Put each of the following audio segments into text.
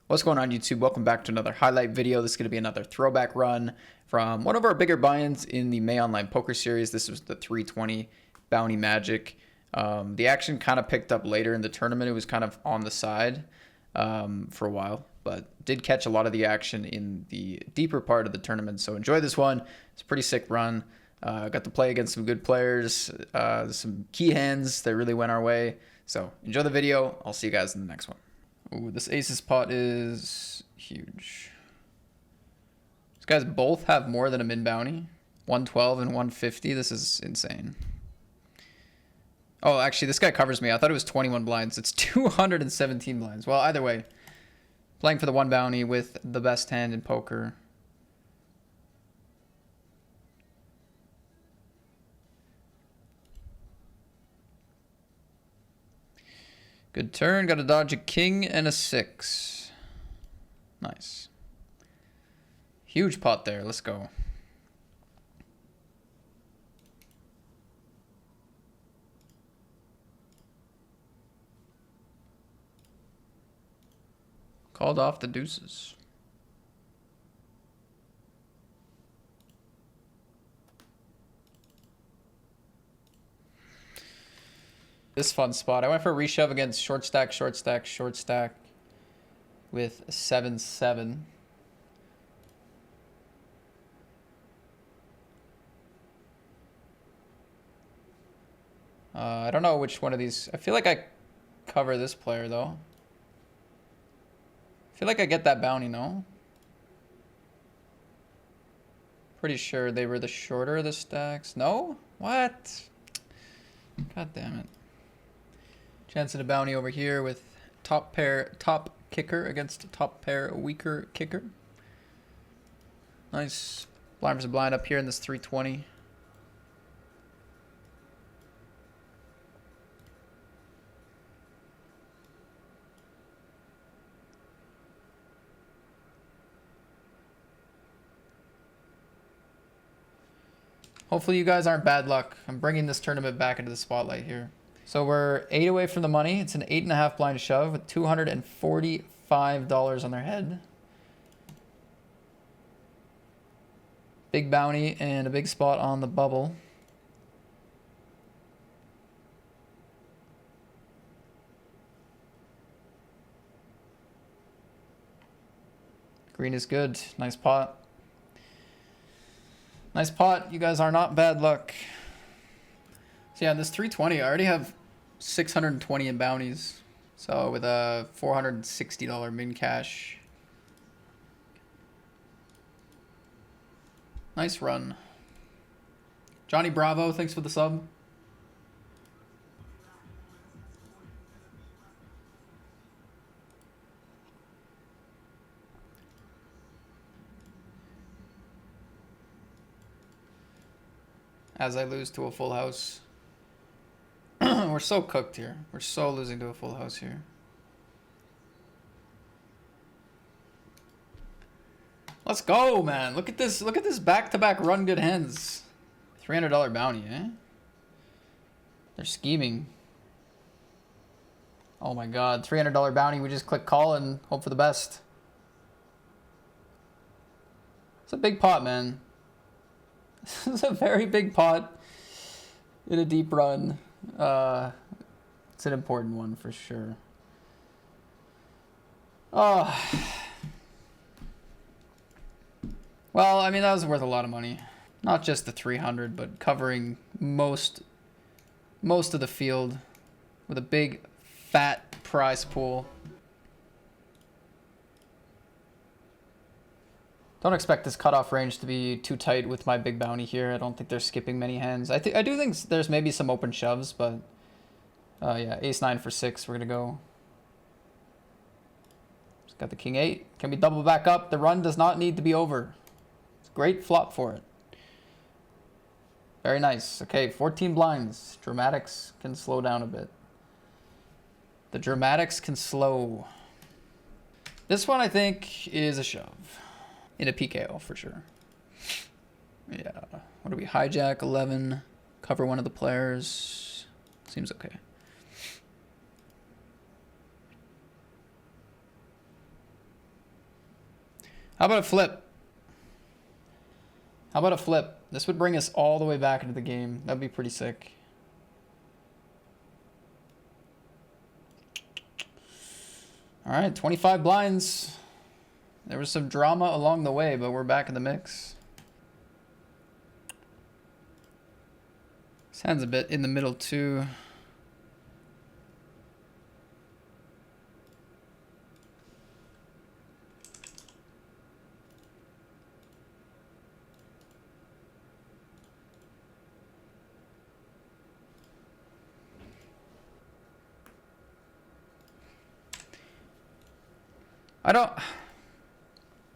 What's going on, YouTube? Welcome back to another highlight video. This is going to be another throwback run from one of our bigger buy-ins in the May Online Poker Series. This was the 320 Bounty Magic. The action kind of picked up later in the tournament. It was kind of on the side for a while, but did catch a lot of the action in the deeper part of the tournament. So enjoy this one. It's a pretty sick run. Got to play against some good players, some key hands that really went our way. So enjoy the video. I'll see you guys in the next one. Ooh, this aces pot is huge. These guys both have more than a min bounty. 112 and 150. This is insane. Oh, actually, this guy covers me. I thought it was 21 blinds. It's 217 blinds. Well, either way, playing for the one bounty with the best hand in poker. Good turn. Got to dodge a king and a 6. Nice. Huge pot there. Let's go. Called off the deuces. This fun spot. I went for a reshove against short stack, short stack, short stack with 7-7. I don't know which one of these. I feel like I cover this player though. I feel like I get that bounty, no? Pretty sure they were the shorter of the stacks. No? What? God damn it. Chance at a bounty over here with top pair, top kicker against top pair, weaker kicker. Nice. Blind versus blind up here in this 320. Hopefully you guys aren't bad luck. I'm bringing this tournament back into the spotlight here. So we're 8 away from the money. It's an 8.5 blind shove with $245 on their head. Big bounty and a big spot on the bubble. Green is good. Nice pot. Nice pot. You guys are not bad luck. So yeah, in this 320, I already have 620 in bounties. So with a $460 min cash. Nice run. Johnny Bravo, thanks for the sub. As I lose to a full house. We're so cooked here. We're so losing to a full house here. Let's go, man. Look at this. Look at this back-to-back run good hands. $300 bounty, eh? They're scheming. Oh my god. $300 bounty. We just click call and hope for the best. It's a big pot, man. This is a very big pot in a deep run. It's an important one for sure. Oh. Well, I mean, that was worth a lot of money. Not just the 300, but covering most of the field with a big fat prize pool. Don't expect this cutoff range to be too tight with my big bounty here. I don't think they're skipping many hands. I do think there's maybe some open shoves, but yeah, ace-9 for 6. We're gonna go. Just got the king-8. Can we double back up? The run does not need to be over. It's a great flop for it. Very nice. Okay, 14 blinds. Dramatics can slow down a bit. The dramatics can slow. This one I think is a shove. In a PKO for sure. Yeah. What do we? Hijack 11. Cover one of the players. Seems okay. How about a flip? How about a flip? This would bring us all the way back into the game. That'd be pretty sick. All right, 25 blinds. There was some drama along the way, but we're back in the mix. This hand's a bit in the middle too.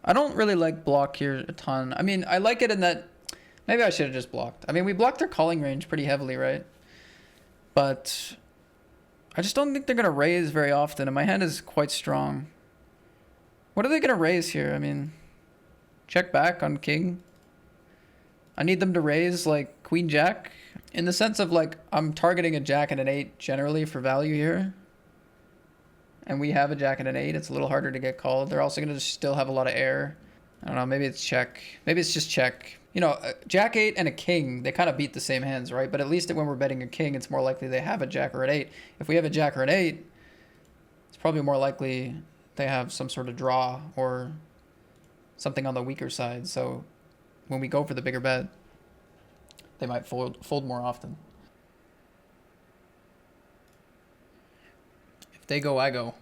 I don't really like block here a ton. I mean, I like it in that maybe I should have just blocked. I mean, we blocked their calling range pretty heavily, right? But I just don't think they're going to raise very often, and my hand is quite strong. What are they going to raise here? I mean, check back on king. I need them to raise like queen jack in the sense of like I'm targeting a jack and an 8 generally for value here. And we have a jack and an 8. It's a little harder to get called. They're also going to still have a lot of air. I don't know. Maybe it's check. Maybe it's just check. You know, jack 8 and a king, they kind of beat the same hands, right? But at least when we're betting a king, it's more likely they have a jack or an 8. If we have a jack or an 8, it's probably more likely they have some sort of draw or something on the weaker side. So when we go for the bigger bet, they might fold more often. If they go, I go.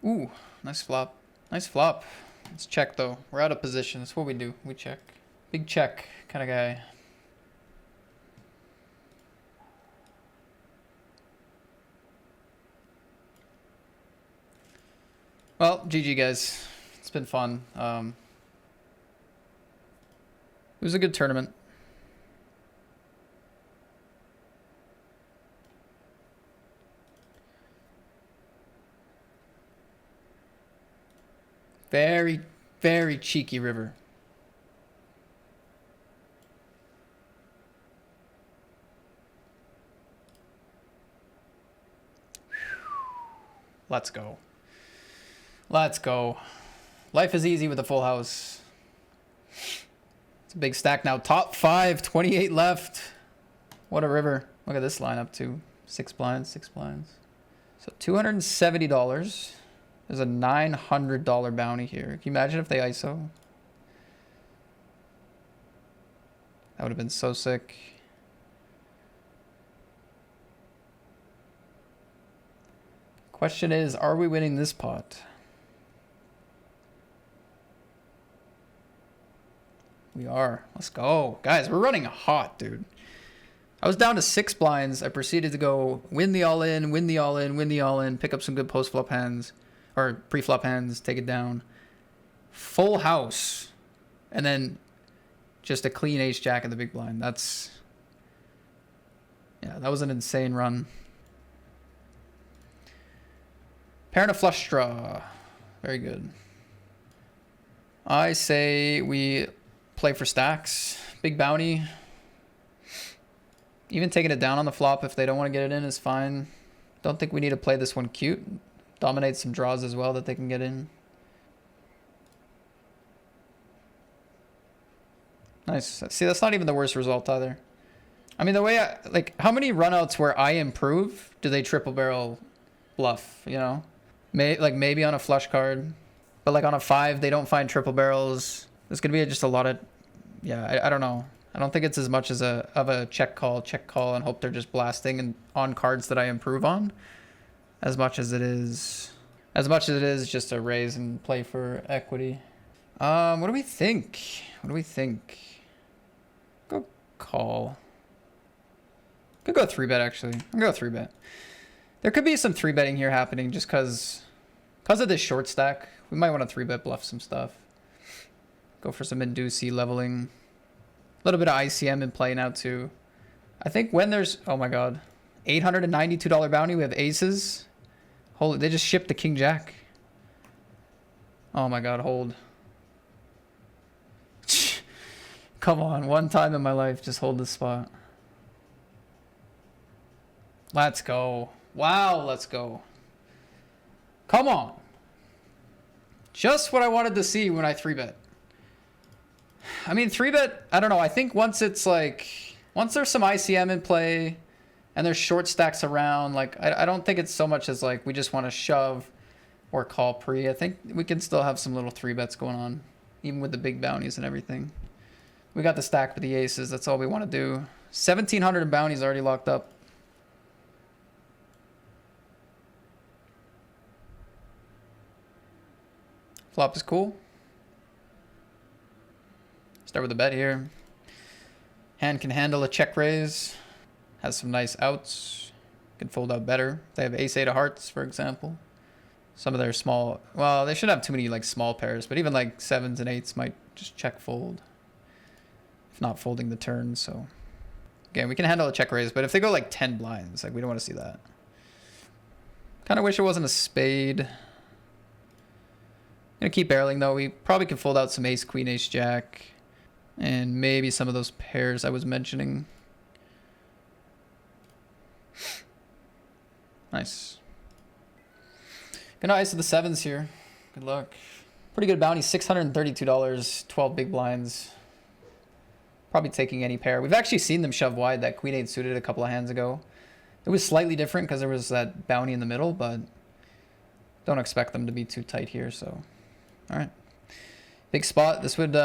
Ooh, nice flop. Nice flop. Let's check though. We're out of position. That's what we do. We check. Big check kind of guy. Well, GG guys. It's been fun. It was a good tournament. Very, very cheeky river. Let's go. Let's go. Life is easy with a full house. It's a big stack now. Top 5, 28 left. What a river. Look at this lineup too. 6 blinds, 6 blinds. So $270. There's a $900 bounty here. Can you imagine if they ISO? That would have been so sick. Question is, are we winning this pot? We are. Let's go. Guys, we're running hot, dude. I was down to 6 blinds. I proceeded to go win the all-in, win the all-in, win the all-in, pick up some good post-flop hands. Or pre-flop hands, take it down. Full house. And then just a clean ace-jack in the big blind. That's... yeah, that was an insane run. Pair and a flush draw. Very good. I say we play for stacks. Big bounty. Even taking it down on the flop if they don't want to get it in is fine. Don't think we need to play this one cute. Dominate some draws as well that they can get in. Nice. See, that's not even the worst result either. I mean, the way I... like, how many runouts where I improve do they triple barrel bluff, you know? Maybe on a flush card. But like on a 5, they don't find triple barrels. There's going to be just a lot of... yeah, I don't know. I don't think it's as much as a check call, and hope they're just blasting and on cards that I improve on. As much as it is just a raise and play for equity. What do we think? What do we think? Go call. Could go 3-bet actually. I'll go 3-bet. There could be some 3-betting here happening just because of this short stack. We might want to 3-bet bluff some stuff. Go for some inducey leveling. A little bit of ICM in play now too. I think when there's, oh my god, $892 bounty, we have aces. Holy, they just shipped the king jack. Oh my god, hold. Come on, one time in my life, just hold this spot. Let's go. Wow, let's go. Come on. Just what I wanted to see when I 3-bet. I mean, 3-bet, I don't know. I think once it's like, once there's some ICM in play and there's short stacks around, like, I don't think it's so much as like we just want to shove or call pre. I think we can still have some little 3-bets going on, even with the big bounties and everything. We got the stack with the aces. That's all we want to do. 1,700 in bounties already locked up. Flop is cool. Start with a bet here. Hand can handle a check raise. Has some nice outs. Can fold out better. They have ace-8 of hearts, for example. Some of their small... Well, they shouldn't have too many like small pairs, but even like 7s and 8s might just check fold. If not folding the turn, so... Again, we can handle a check raise, but if they go like 10 blinds, like we don't want to see that. Kind of wish it wasn't a spade. Gonna keep barreling though. We probably can fold out some ace, queen, ace, jack. And maybe some of those pairs I was mentioning. Nice. Gonna ice the 7s here. Good luck. Pretty good bounty, $632, 12 big blinds. Probably taking any pair. We've actually seen them shove wide that queen 8 suited a couple of hands ago. It was slightly different because there was that bounty in the middle, but don't expect them to be too tight here, so. All right. Big spot. This would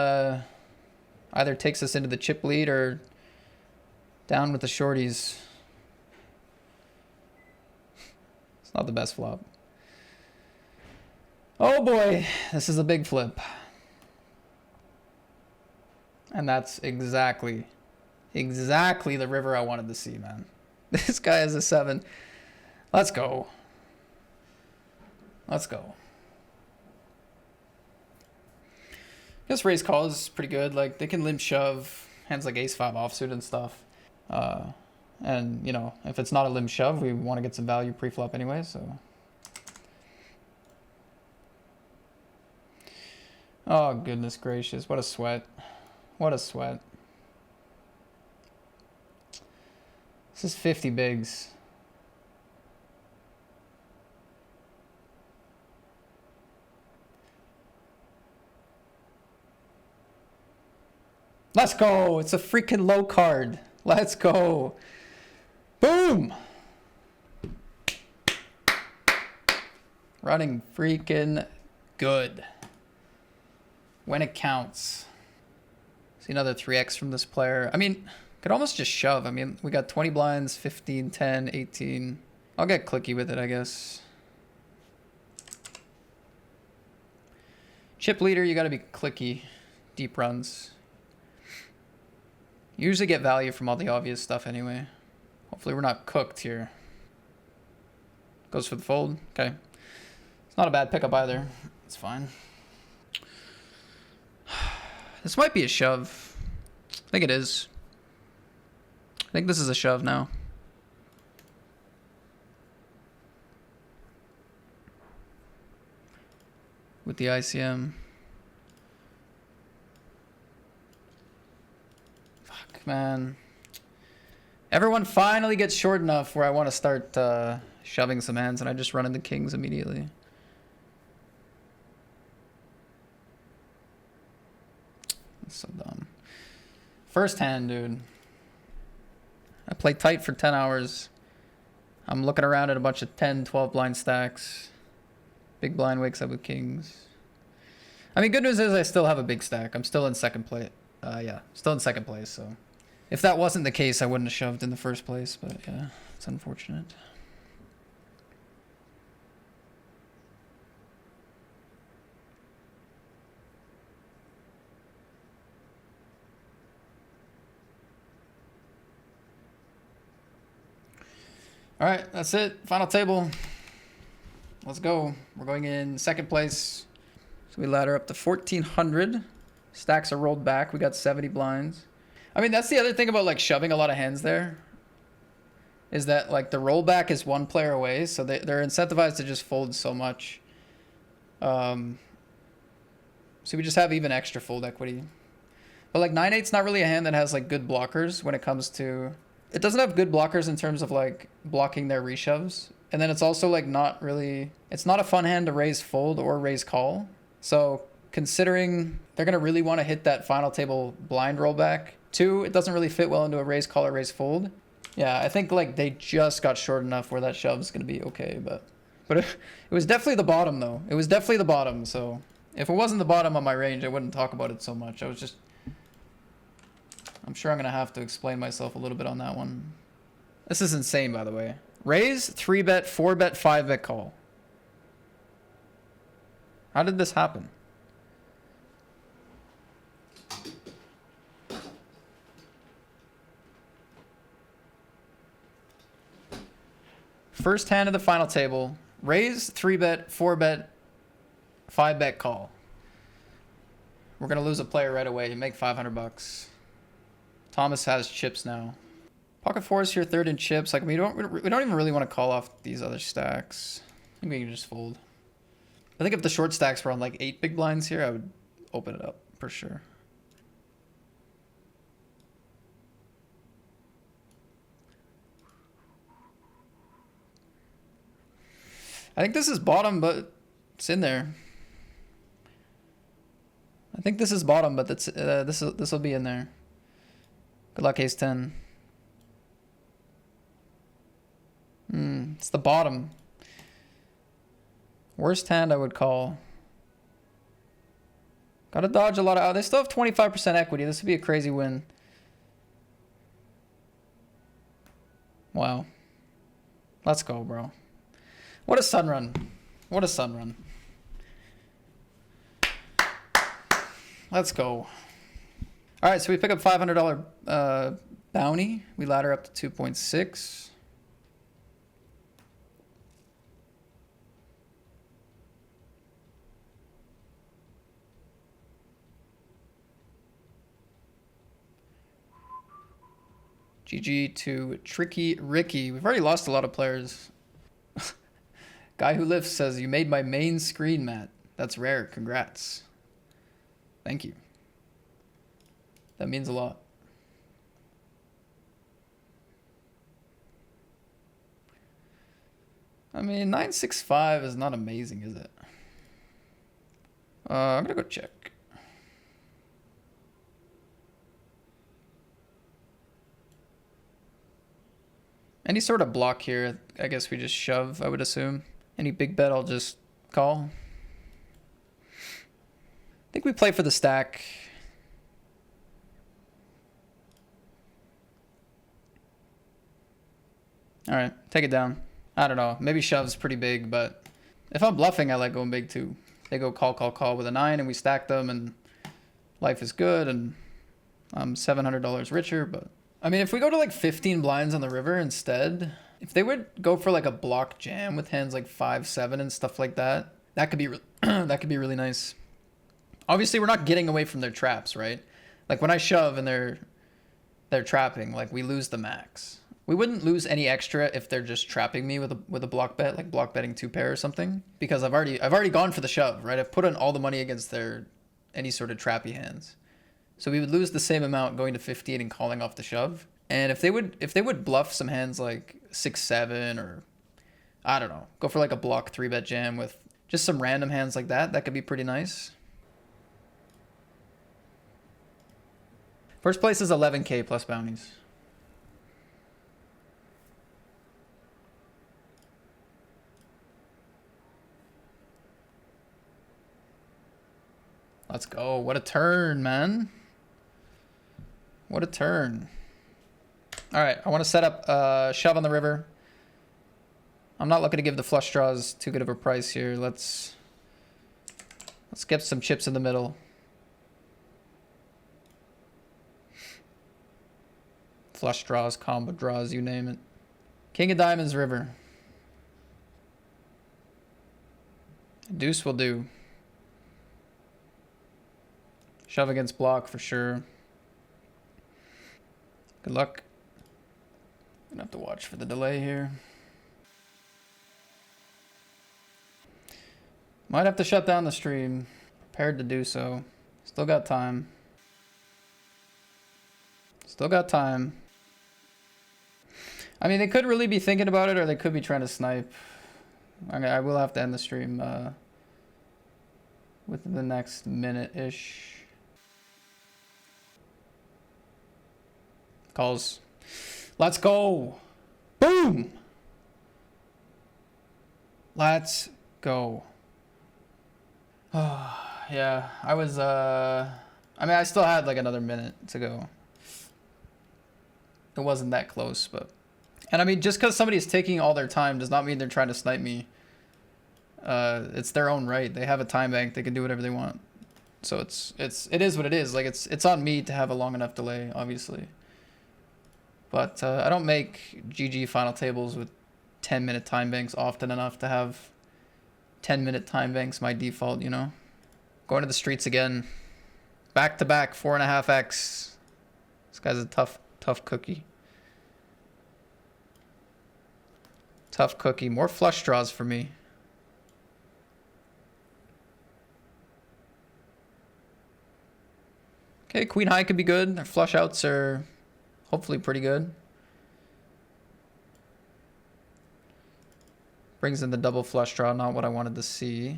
either takes us into the chip lead or down with the shorties. It's not the best flop. Oh boy, this is a big flip. And that's exactly the river I wanted to see, man. This guy has a 7. Let's go. Let's go. I guess raise call is pretty good. Like, they can limp shove hands like ace-5 offsuit and stuff. And, you know, if it's not a limp shove, we want to get some value pre-flop anyway, so. Oh, goodness gracious. What a sweat. What a sweat. This is 50 bigs. Let's go. It's a freaking low card. Let's go. Boom. Running freaking good. When it counts. See another 3x from this player. I mean, could almost just shove. I mean, we got 20 blinds, 15, 10, 18. I'll get clicky with it, I guess. Chip leader, you got to be clicky. Deep runs. You usually get value from all the obvious stuff anyway. Hopefully we're not cooked here. Goes for the fold. Okay. It's not a bad pickup either. It's fine. This might be a shove. I think it is. I think this is a shove now. With the ICM. Fuck, man. Everyone finally gets short enough where I want to start shoving some hands, and I just run into kings immediately. That's so dumb. First hand, dude. I play tight for 10 hours. I'm looking around at a bunch of 10, 12 blind stacks. Big blind wakes up with kings. I mean, good news is I still have a big stack. I'm still in second place. Yeah, still in second place, so. If that wasn't the case, I wouldn't have shoved in the first place, but yeah, it's unfortunate. All right, that's it. Final table. Let's go. We're going in second place. So we ladder up to 1,400. Stacks are rolled back. We got 70 blinds. I mean, that's the other thing about like shoving a lot of hands there. Is that like the rollback is one player away, so they're incentivized to just fold so much. So we just have even extra fold equity. But like 9-8's not really a hand that has like good blockers when it comes to... It doesn't have good blockers in terms of like blocking their reshoves. And then it's also like not really... It's not a fun hand to raise fold or raise call. So considering they're going to really want to hit that final table blind rollback. 2, it doesn't really fit well into a raise call or raise fold. Yeah, I think like they just got short enough where that shove's going to be okay, but it was definitely the bottom though. It was definitely the bottom, so if it wasn't the bottom of my range, I wouldn't talk about it so much. I'm sure I'm going to have to explain myself a little bit on that one. This is insane, by the way. Raise, 3-bet, 4-bet, 5-bet call. How did this happen? First hand of the final table. Raise, 3-bet, 4-bet, 5-bet call. We're going to lose a player right away. Make 500 bucks. Thomas has chips now. Pocket 4s here, third in chips. Like we don't even really want to call off these other stacks. I think we can just fold. I think if the short stacks were on like 8 big blinds here, I would open it up for sure. I think this is bottom, but it's in there. I think this is bottom, but that's this will be in there. Good luck, ace 10. It's the bottom. Worst hand I would call. Gotta dodge a lot of... they still have 25% equity. This would be a crazy win. Wow. Let's go, bro. What a sun run. What a sun run. Let's go. All right, so we pick up $500 bounty. We ladder up to 2.6. GG to Tricky Ricky. We've already lost a lot of players. Guy who lifts says, you made my main screen, Matt. That's rare. Congrats. Thank you. That means a lot. I mean, 965 is not amazing, is it? I'm going to go check. Any sort of block here, I guess we just shove, I would assume. Any big bet, I'll just call. I think we play for the stack. All right, take it down. I don't know. Maybe shove's pretty big, but if I'm bluffing, I like going big too. They go call, call, call with a 9, and we stack them, and life is good, and I'm $700 richer, but... I mean, if we go to like 15 blinds on the river instead, if they would go for like a block jam with hands like 5-7 and stuff like that, that could be that could be really nice. Obviously, we're not getting away from their traps, right? Like when I shove and they're trapping, like we lose the max. We wouldn't lose any extra if they're just trapping me with a block bet, like block betting 2 pair or something, because I've already gone for the shove, right? I've put in all the money against their any sort of trappy hands. So we would lose the same amount going to 15 and calling off the shove. And if they would bluff some hands like 6-7 or I don't know, go for like a block 3-bet jam with just some random hands like that, that could be pretty nice. First place is 11K plus bounties. Let's go. What a turn, man. What a turn. All right, I want to set up shove on the river. I'm not looking to give the flush draws too good of a price here. Let's get some chips in the middle. Flush draws, combo draws, you name it. King of diamonds, river. Deuce will do. Shove against block for sure. Good luck. Gonna have to watch for the delay here. Might have to shut down the stream. Prepared to do so. Still got time. Still got time. I mean, they could really be thinking about it, or they could be trying to snipe. I will have to end the stream within the next minute-ish. Calls. Let's go. Boom. Let's go. Yeah, I was, I mean, I still had like another minute to go. It wasn't that close, but... And I mean, just because somebody's taking all their time does not mean they're trying to snipe me. It's their own right. They have a time bank. They can do whatever they want. So it is what it is. Like, it's on me to have a long enough delay, obviously. But I don't make GG final tables with 10-minute time banks often enough to have 10-minute time banks my default, you know? Going to the streets again. Back to back, 4.5x. This guy's a tough cookie. Tough cookie. More flush draws for me. Okay, queen high could be good. Our flush outs are hopefully pretty good. Brings in the double flush draw, not what I wanted to see.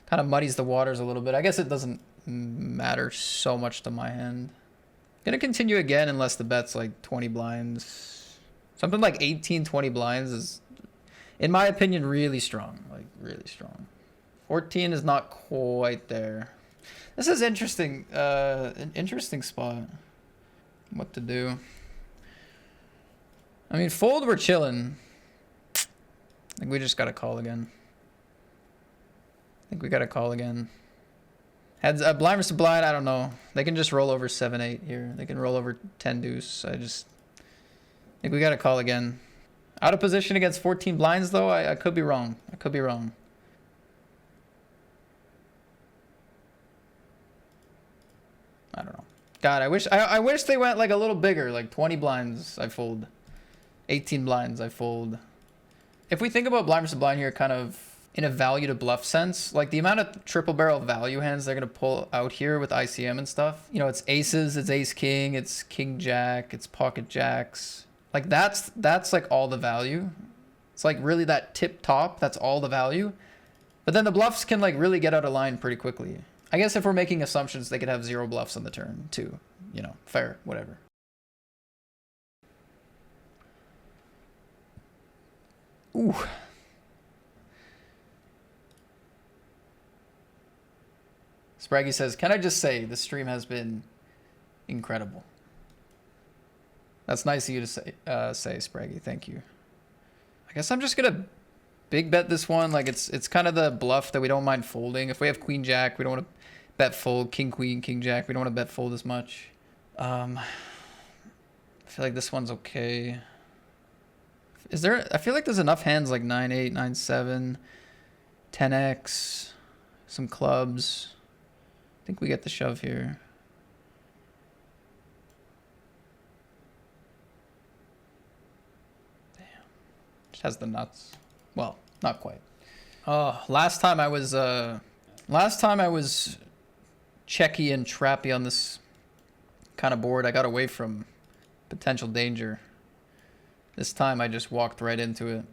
Kind of muddies the waters a little bit. I guess it doesn't matter so much to my hand. Gonna continue again unless the bet's like 20 blinds. Something like 18, 20 blinds is, in my opinion, really strong. Like, really strong. 14 is not quite there. This is interesting. An interesting spot. What to do. I mean, fold, we're chilling. I think we just gotta call again. I think we gotta call again. Heads blind versus blind, I don't know. They can just roll over 7-8 here. They can roll over 10 deuce. I think we gotta call again. Out of position against 14 blinds though. I could be wrong. I could be wrong. I don't know. God, I wish they went like a little bigger, like 20 blinds I fold. 18 blinds I fold. If we think about blind versus blind here kind of in a value to bluff sense, like the amount of triple barrel value hands they're going to pull out here with ICM and stuff, you know, it's aces, it's ace king, it's king jack, it's pocket jacks. Like that's like all the value. It's like really that tip top, that's all the value. But then the bluffs can like really get out of line pretty quickly. I guess if we're making assumptions, they could have 0 bluffs on the turn too. You know, fair, whatever. Ooh. Spraggy says, can I just say the stream has been incredible. That's nice of you to say, Spraggy. Thank you. I guess I'm just gonna big bet this one. Like it's kind of the bluff that we don't mind folding. If we have queen jack, we don't want to bet fold. King queen, king jack, we don't want to bet fold as much. I feel like this one's okay. Is there, I feel like there's enough hands like 9-8, 9-7, 10x, some clubs. I think we get the shove here. Damn. Just has the nuts. Well, not quite. Oh, last time I was checky and trappy on this kind of board. I got away from potential danger. This time I just walked right into it.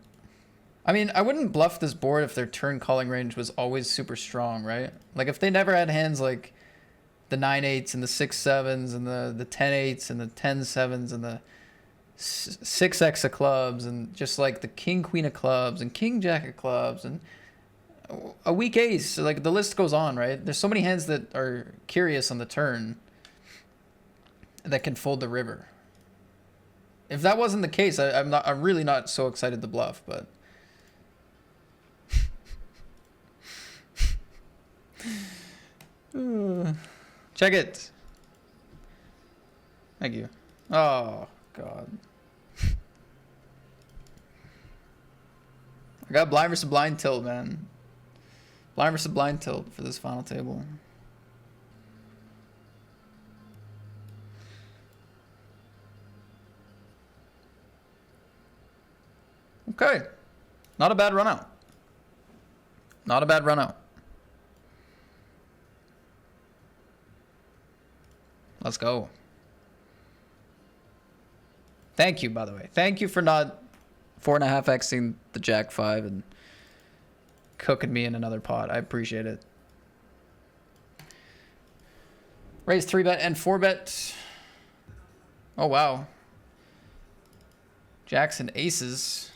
I mean, I wouldn't bluff this board if their turn calling range was always super strong, right? Like if they never had hands like the 9-8s and the 6-7s and the 10-8s and the 10-7s and the 6x of clubs and just like the king queen of clubs and king jack of clubs and a weak ace. So like the list goes on, right? There's so many hands that are curious on the turn that can fold the river. If that wasn't the case, I'm really not so excited to bluff, but check it. Thank you. Oh God. I got blind versus blind tilt, man. Blind versus blind tilt for this final table. Okay. Not a bad run out. Not a bad run out. Let's go. Thank you, by the way. Thank you for not 4.5xing the jack 5 and cooking me in another pot. I appreciate it. Raise 3-bet and 4-bet. Oh, wow. Jacks and aces.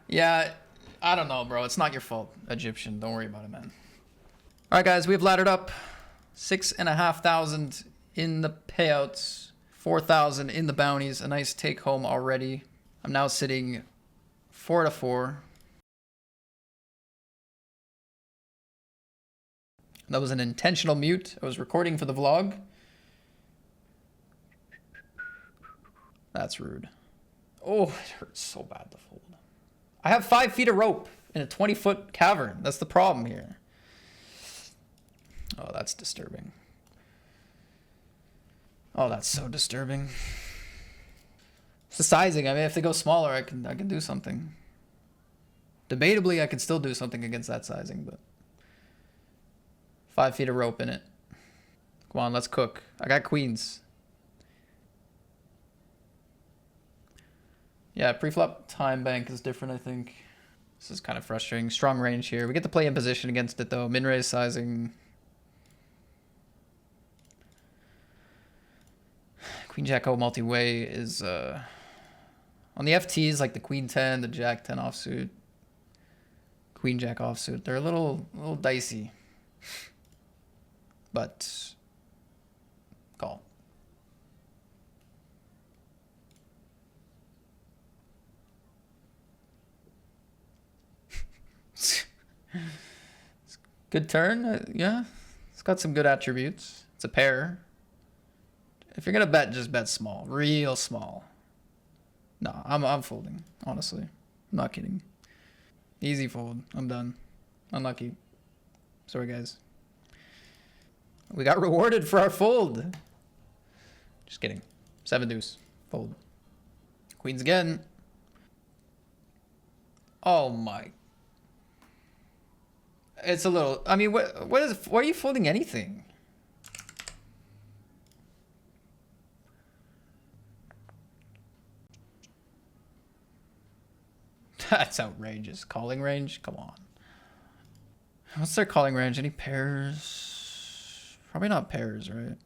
Yeah, I don't know, bro. It's not your fault, Egyptian. Don't worry about it, man. All right, guys, we've laddered up 6,500 in the payouts, 4,000 in the bounties. A nice take home already. I'm now sitting 4-4. That was an intentional mute. I was recording for the vlog. That's rude. Oh, it hurts so bad to fold. I have 5 feet of rope in a 20-foot cavern. That's the problem here. Oh, that's disturbing. Oh, that's so disturbing. It's the sizing. I mean, if they go smaller, I can do something. Debatably, I can still do something against that sizing, but 5 feet of rope in it. Come on, let's cook. I got queens. Yeah, pre-flop time bank is different, I think. This is kind of frustrating. Strong range here. We get to play in position against it, though. Min-raise sizing. Queen Jack O multi-way is on the FTs, like the Queen 10, the Jack 10 offsuit, Queen Jack offsuit. They're a little dicey, but call. Good turn, yeah. It's got some good attributes. It's a pair. If you're gonna bet, just bet small, real small. No, I'm folding. Honestly, I'm not kidding. Easy fold. I'm done. Unlucky. Sorry, guys. We got rewarded for our fold. Just kidding. 7 deuce. Fold. Queens again. Oh my. It's a little. I mean, why are you folding anything? That's outrageous. Calling range? Come on. What's their calling range? Any pairs? Probably not pairs, right?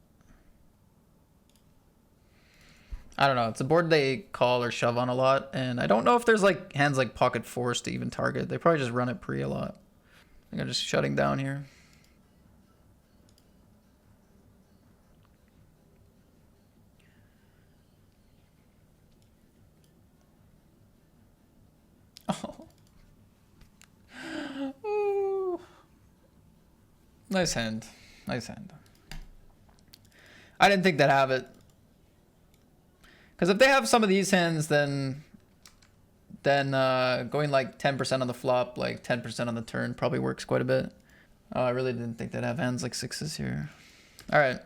I don't know. It's a board they call or shove on a lot, and I don't know if there's like hands like pocket force to even target. They probably just run it pre a lot. I think I'm just shutting down here. Oh. Ooh. Nice hand. Nice hand. I didn't think they'd have it. Because if they have some of these hands, then going like 10% on the flop, like 10% on the turn probably works quite a bit. Oh, I really didn't think they'd have hands like sixes here. All right.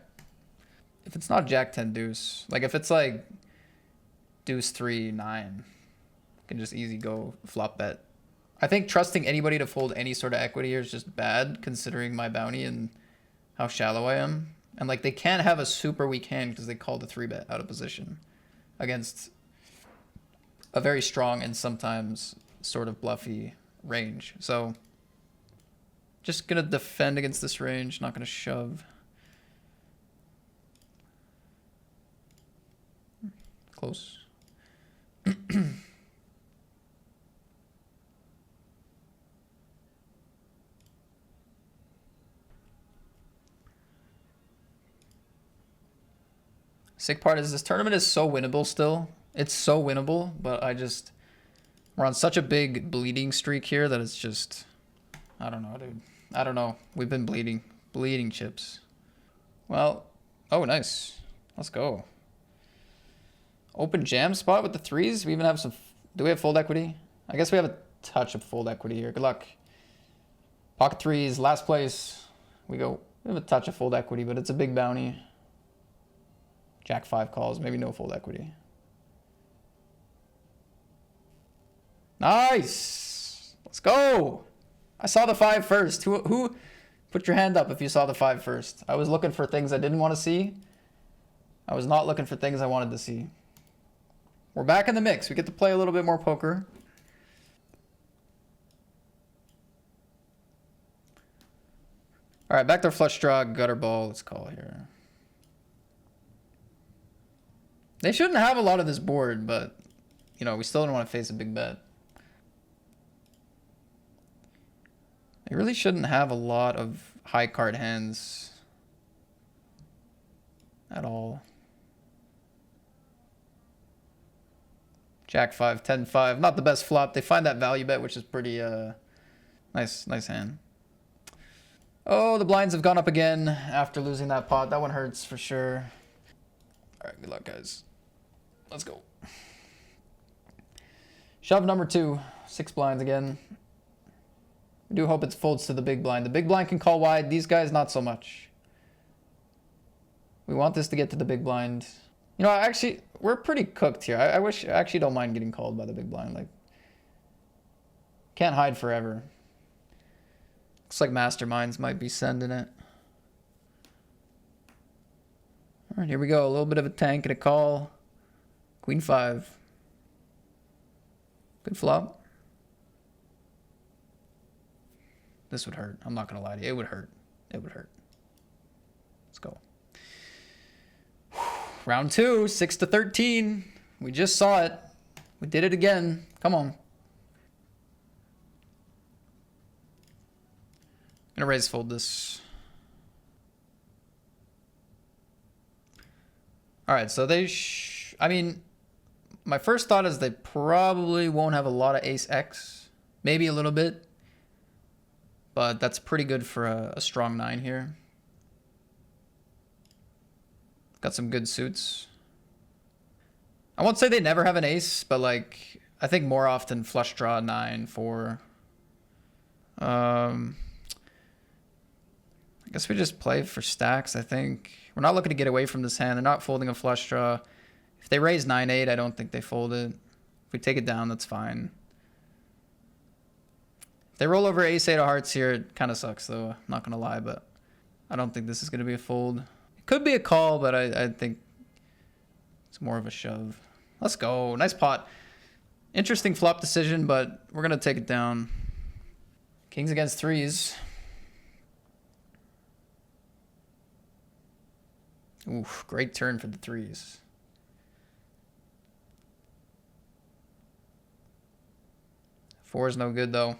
If it's not Jack 10 deuce, like if it's like deuce 3 9, can just easy go flop bet. I think trusting anybody to fold any sort of equity here is just bad, considering my bounty and how shallow I am. And like they can't have a super weak hand because they called a 3-bet out of position against a very strong and sometimes sort of bluffy range. So just gonna defend against this range, not gonna shove. Close. Sick part is this tournament is so winnable still. It's so winnable, but we're on such a big bleeding streak here that it's just, I don't know, dude. I don't know. We've been bleeding chips. Well, oh, nice. Let's go. Open jam spot with the threes. We even have some, do we have fold equity? I guess we have a touch of fold equity here. Good luck. Pocket threes, last place. We have a touch of fold equity, but it's a big bounty. Jack 5 calls, maybe no fold equity. Nice. Let's go. I saw the 5 first. Who put your hand up if you saw the 5 first? I was looking for things I didn't want to see. I was not looking for things I wanted to see. We're back in the mix. We get to play a little bit more poker. All right, backdoor flush draw, gutter ball. Let's call here. They shouldn't have a lot of this board, but, you know, we still don't want to face a big bet. They really shouldn't have a lot of high card hands at all. Jack 5, 10, 5. Not the best flop. They find that value bet, which is pretty nice hand. Oh, the blinds have gone up again after losing that pot. That one hurts for sure. All right, good luck, guys. Let's go. Shove number 2. 6 blinds again. I do hope it folds to the big blind. The big blind can call wide. These guys, not so much. We want this to get to the big blind. You know, actually, we're pretty cooked here. I actually don't mind getting called by the big blind. Like, can't hide forever. Looks like masterminds might be sending it. All right, here we go. A little bit of a tank and a call. Queen 5. Good flop. This would hurt. I'm not going to lie to you. It would hurt. It would hurt. Let's go. Round 2, 6 to 13. We just saw it. We did it again. Come on. I'm gonna raise fold this. All right, so they I mean, my first thought is they probably won't have a lot of ace X. Maybe a little bit. But that's pretty good for a strong 9 here. Got some good suits. I won't say they never have an ace, but like, I think more often flush draw 9, 4. I guess we just play for stacks, I think. We're not looking to get away from this hand. They're not folding a flush draw. If they raise 9-8, I don't think they fold it. If we take it down, that's fine. If they roll over ace 8 of hearts here, it kind of sucks though. I'm not going to lie, but I don't think this is going to be a fold. It could be a call, but I think it's more of a shove. Let's go. Nice pot. Interesting flop decision, but we're going to take it down. Kings against 3s. Oof, great turn for the 3s. Four is no good though.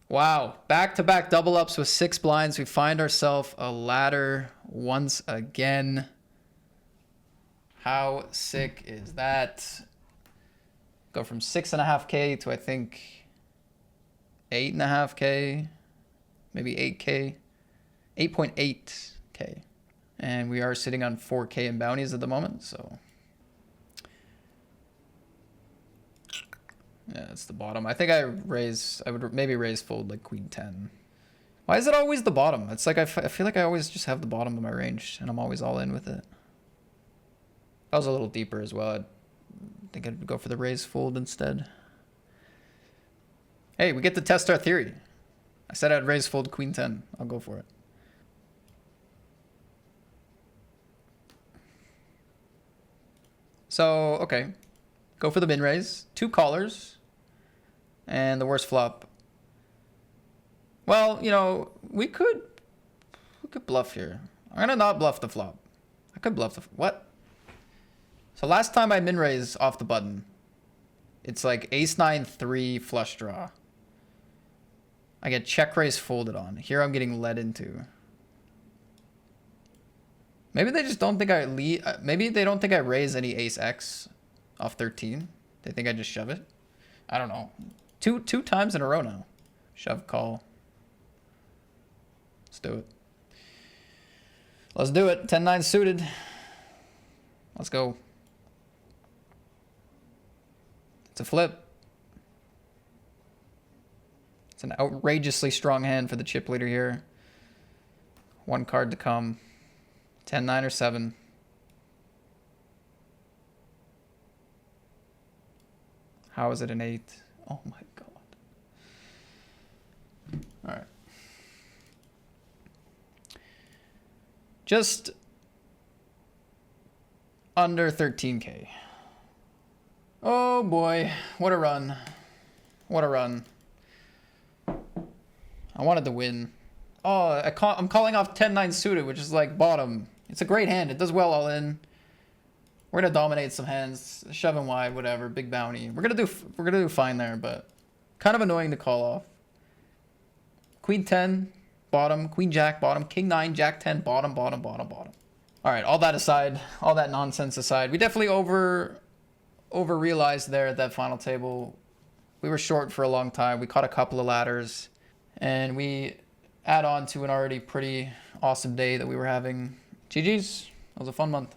Wow, back-to-back double ups with 6 blinds. We find ourselves a ladder once again. How sick is that? Go from 6.5K to I think 8.5K, maybe 8K, 8.8K. And we are sitting on 4K in bounties at the moment, so. Yeah, that's the bottom. I think I would maybe raise fold like queen 10. Why is it always the bottom? It's like I feel like I always just have the bottom of my range and I'm always all in with it. That was a little deeper as well. I think I'd go for the raise fold instead. Hey, we get to test our theory. I said I'd raise fold queen 10. I'll go for it. So, okay. Go for the min raise. 2 callers. And the worst flop. Well, you know, we could bluff here. I'm going to not bluff the flop. I could bluff the... What? So last time I min raise off the button, it's like ace 9 3 flush draw. I get check raise folded on. Here I'm getting led into. Maybe they just don't think I lead. Maybe they don't think I raise any ace X off 13. They think I just shove it. I don't know. Two times in a row now. Shove, call. Let's do it. Let's do it. 10-9 suited. Let's go. It's a flip. It's an outrageously strong hand for the chip leader here. 1 card to come. 10, 9, or 7. How is it an 8? Oh my god. All right. Just under 13K. Oh boy, what a run. What a run. I wanted to win. Oh, I'm calling off 10-9 suited, which is like bottom. It's a great hand. It does well all in. We're gonna dominate some hands, shove and wide, whatever. Big bounty. We're gonna do fine there, but kind of annoying to call off. Queen 10, bottom. Queen Jack, bottom. King 9, Jack 10, bottom, bottom, bottom, bottom. All right, all that aside, all that nonsense aside, we definitely over realized there at that final table. We were short for a long time. We caught a couple of ladders, and we add on to an already pretty awesome day that we were having. GG's. It was a fun month.